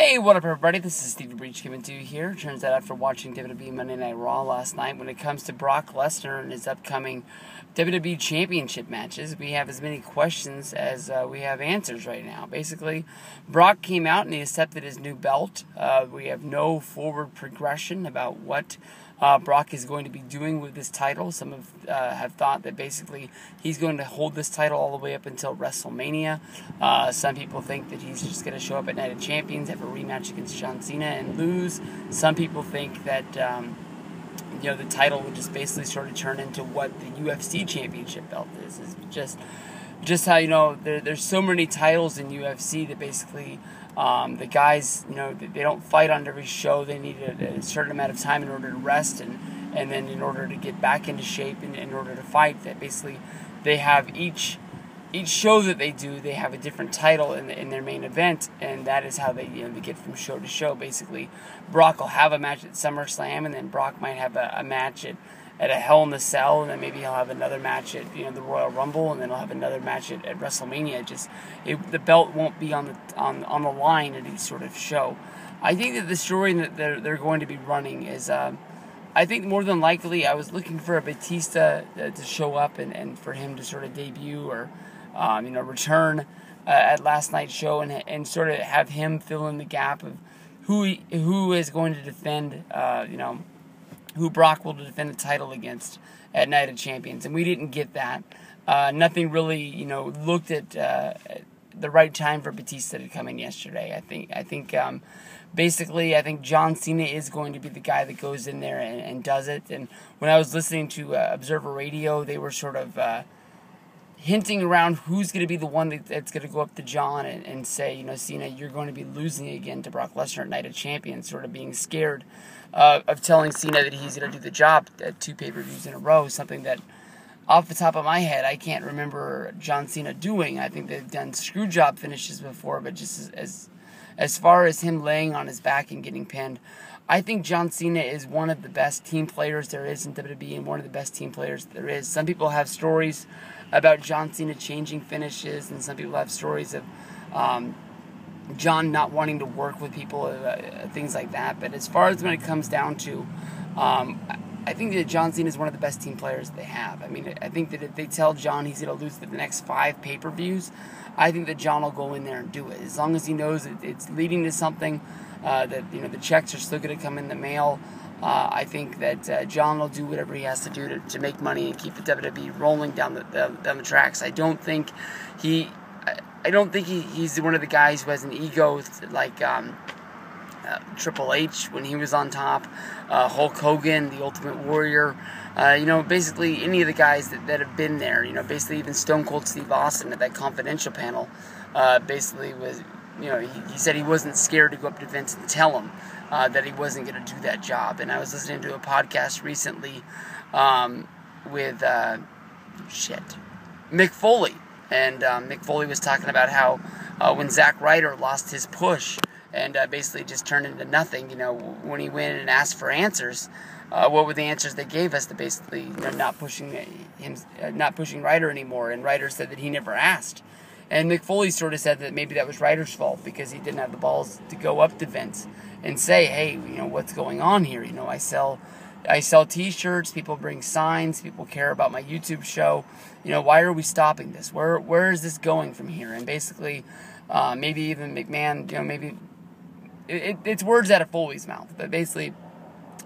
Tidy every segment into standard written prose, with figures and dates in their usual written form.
Hey, what up everybody, this is Stevie Breach coming to you here. Turns out after watching WWE Monday Night Raw last night, when it comes to Brock Lesnar and his upcoming WWE Championship matches, we have as many questions as we have answers right now. Basically, Brock came out and he accepted his new belt. We have no forward progression about what Brock is going to be doing with this title. Some have thought that basically he's going to hold this title all the way up until WrestleMania. Some people think that he's just going to show up at Night of Champions, have a rematch against John Cena and lose. Some people think that the title would just basically sort of turn into what the UFC Championship belt is. It's just how, there's so many titles in UFC that basically the guys, they don't fight on every show. They need a certain amount of time in order to rest and then in order to get back into shape and in order to fight. That basically they have each show that they do, they have a different title in their main event, and that is how they get from show to show. Basically, Brock will have a match at SummerSlam, and then Brock might have a match at a Hell in a Cell, and then maybe he'll have another match at the Royal Rumble, and then he'll have another match at WrestleMania. The belt won't be on the line at each sort of show. I think that the story that they're going to be running is, I think more than likely, I was looking for a Batista to show up and for him to sort of debut or return at last night's show and sort of have him fill in the gap of who is going to defend who Brock will defend the title against at Night of Champions, and we didn't get that. Nothing really, looked at the right time for Batista to come in yesterday. I think John Cena is going to be the guy that goes in there and does it. And when I was listening to Observer Radio, they were sort of hinting around who's going to be the one that's going to go up to John and say, Cena, you're going to be losing again to Brock Lesnar at Night of Champions, sort of being scared of telling Cena that he's going to do the job at 2 pay-per-views in a row, something that, off the top of my head, I can't remember John Cena doing. I think they've done screw job finishes before, but just as far as him laying on his back and getting pinned, I think John Cena is one of the best team players there is in WWE and one of the best team players there is. Some people have stories about John Cena changing finishes, and some people have stories of John not wanting to work with people, things like that. But as far as when it comes down to, I think that John Cena is one of the best team players they have. I mean, I think that if they tell John he's going to lose the next 5 pay-per-views, I think that John will go in there and do it. As long as he knows it's leading to something, that the checks are still going to come in the mail. I think that John will do whatever he has to do to make money and keep the WWE rolling down the tracks. I don't think he's one of the guys who has an ego like Triple H when he was on top, Hulk Hogan, the Ultimate Warrior, basically any of the guys that have been there. Basically even Stone Cold Steve Austin at that Confidential panel, basically was, he said he wasn't scared to go up to Vince and tell him that he wasn't going to do that job. And I was listening to a podcast recently with Mick Foley, and Mick Foley was talking about how when Zack Ryder lost his push and basically just turned into nothing, when he went and asked for answers, what were the answers they gave us to basically not pushing Ryder anymore? And Ryder said that he never asked. And Mick Foley sort of said that maybe that was Ryder's fault because he didn't have the balls to go up to Vince and say, hey, what's going on here? I sell T-shirts, people bring signs, people care about my YouTube show. Why are we stopping this? Where is this going from here? And basically, maybe even McMahon, maybe it's words out of Foley's mouth, but basically,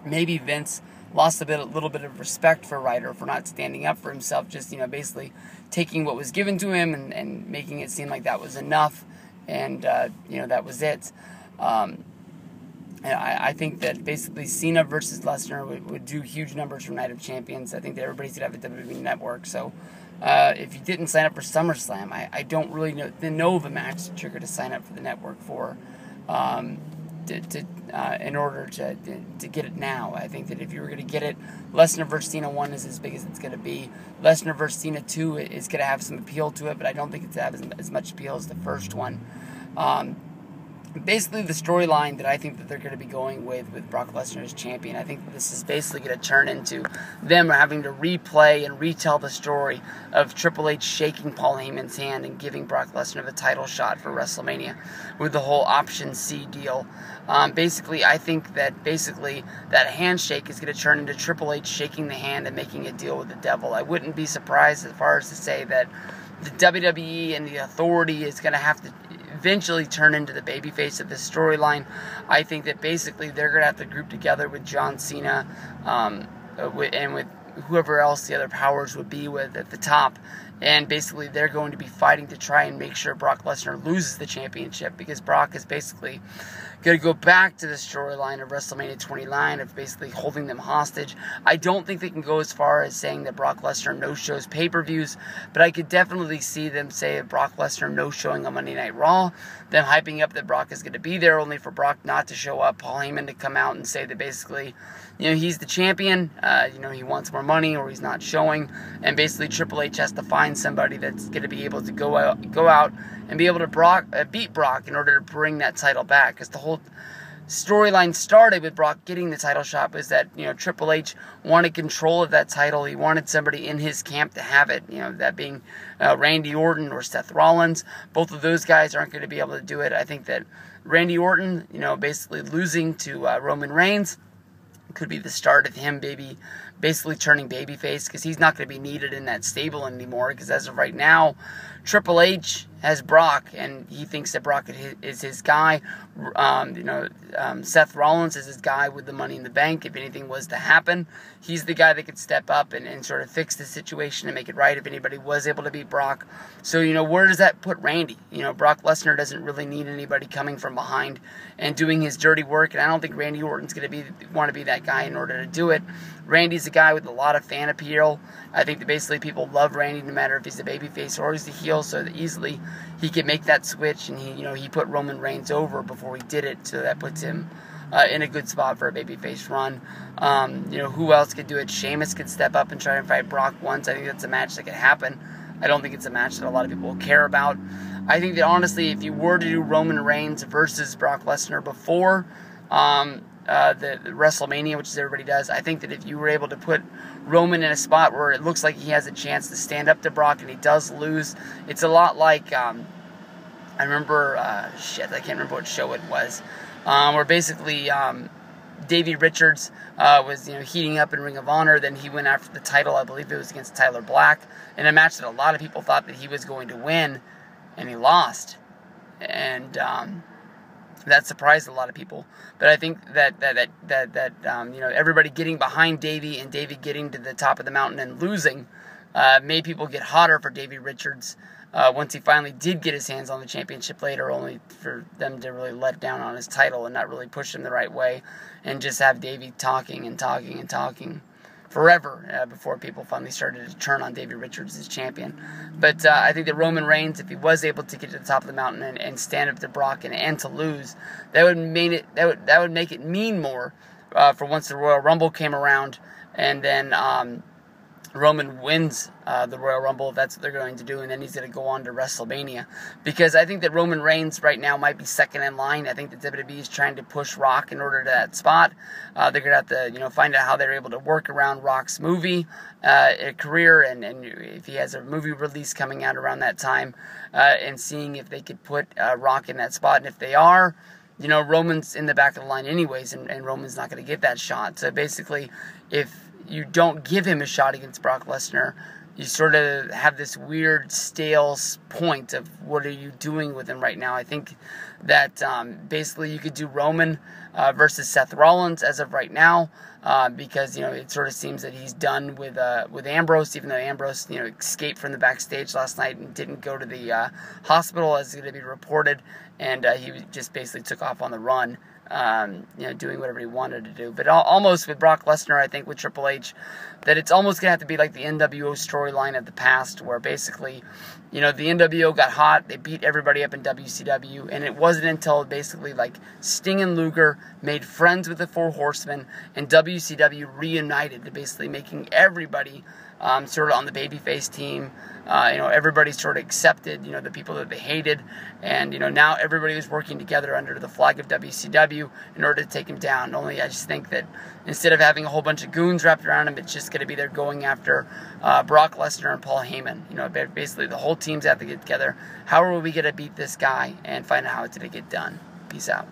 maybe Vince lost a little bit of respect for Ryder for not standing up for himself, just, basically taking what was given to him and making it seem like that was enough, and, that was it. I think that basically Cena versus Lesnar would do huge numbers for Night of Champions. I think that everybody's going to have a WWE network, so if you didn't sign up for SummerSlam, I don't really know of a match that you're going to sign up for the network for, in order to get it now. I think that if you were going to get it, Lesnar versus Cena 1 is as big as it's going to be. Lesnar versus Cena 2 is going to have some appeal to it, but I don't think it's going to have as much appeal as the first one. basically the storyline that I think that they're going to be going with Brock Lesnar as champion. I think that this is basically going to turn into them having to replay and retell the story of Triple H shaking Paul Heyman's hand and giving Brock Lesnar the title shot for WrestleMania with the whole Option C deal. Basically, I think that that handshake is going to turn into Triple H shaking the hand and making a deal with the devil. I wouldn't be surprised as far as to say that the WWE and the Authority is going to have to eventually turn into the babyface of this storyline. I think that basically they're going to have to group together with John Cena and with whoever else the other powers would be with at the top. And basically they're going to be fighting to try and make sure Brock Lesnar loses the championship, because Brock is basically going to go back to the storyline of WrestleMania 29 of basically holding them hostage. I don't think they can go as far as saying that Brock Lesnar no-shows pay-per-views, but I could definitely see them say Brock Lesnar no-showing on Monday Night Raw, them hyping up that Brock is going to be there only for Brock not to show up, Paul Heyman to come out and say that basically, he's the champion, he wants more money or he's not showing, and basically Triple H has to find somebody that's going to be able to go out and be able to beat Brock in order to bring that title back, because the whole storyline started with Brock getting the title shot was that, Triple H wanted control of that title. He wanted somebody in his camp to have it, that being Randy Orton or Seth Rollins. Both of those guys aren't going to be able to do it. I think that Randy Orton, basically losing to Roman Reigns could be the start of him basically turning babyface, because he's not going to be needed in that stable anymore, because as of right now, Triple H has Brock, and he thinks that Brock is his guy. Seth Rollins is his guy with the Money in the Bank. If anything was to happen, he's the guy that could step up and sort of fix the situation and make it right if anybody was able to beat Brock. So, where does that put Randy? Brock Lesnar doesn't really need anybody coming from behind and doing his dirty work, and I don't think Randy Orton's going to want to be that guy in order to do it. Randy's a guy with a lot of fan appeal. I think that basically people love Randy no matter if he's the babyface or he's the heel, so that easily he could make that switch, and he put Roman Reigns over before he did it, so that puts him in a good spot for a babyface run. Who else could do it? Sheamus could step up and try and fight Brock once. I think that's a match that could happen. I don't think it's a match that a lot of people will care about. I think that honestly, if you were to do Roman Reigns versus Brock Lesnar before the WrestleMania, which is everybody does, I think that if you were able to put Roman in a spot where it looks like he has a chance to stand up to Brock and he does lose, it's a lot like, I remember, I can't remember what show it was, where basically Davey Richards was heating up in Ring of Honor, then he went after the title, I believe it was against Tyler Black, in a match that a lot of people thought that he was going to win, and he lost, and that surprised a lot of people. But I think that everybody getting behind Davey and Davey getting to the top of the mountain and losing made people get hotter for Davey Richards once he finally did get his hands on the championship later, only for them to really let down on his title and not really push him the right way and just have Davey talking forever before people finally started to turn on Davey Richards as champion. But I think that Roman Reigns, if he was able to get to the top of the mountain and stand up to Brock and to lose, that would make it mean more for once the Royal Rumble came around, and then Roman wins the Royal Rumble, if that's what they're going to do, and then he's going to go on to WrestleMania. Because I think that Roman Reigns right now might be second in line. I think that WWE is trying to push Rock in order to that spot. They're going to have to, find out how they're able to work around Rock's movie career, and if he has a movie release coming out around that time, and seeing if they could put Rock in that spot. And if they are, Roman's in the back of the line anyways, and Roman's not going to get that shot. So basically, if you don't give him a shot against Brock Lesnar, you sort of have this weird stale point of what are you doing with him right now. I think that basically you could do Roman versus Seth Rollins as of right now, because it sort of seems that he's done with Ambrose, even though Ambrose escaped from the backstage last night and didn't go to the hospital as going to be reported, and he just basically took off on the run. Doing whatever he wanted to do. But almost with Brock Lesnar, I think with Triple H, that it's almost going to have to be like the NWO storyline of the past, where basically, the NWO got hot, they beat everybody up in WCW, and it wasn't until basically like Sting and Luger made friends with the Four Horsemen, and WCW reunited to basically making everybody sort of on the babyface team. Everybody sort of accepted, the people that they hated, and, now everybody is working together under the flag of WCW in order to take him down. Only I just think that instead of having a whole bunch of goons wrapped around him, it's just going to be they're going after Brock Lesnar and Paul Heyman. Basically the whole team's have to get together. How are we going to beat this guy and find out how to get it done? Peace out.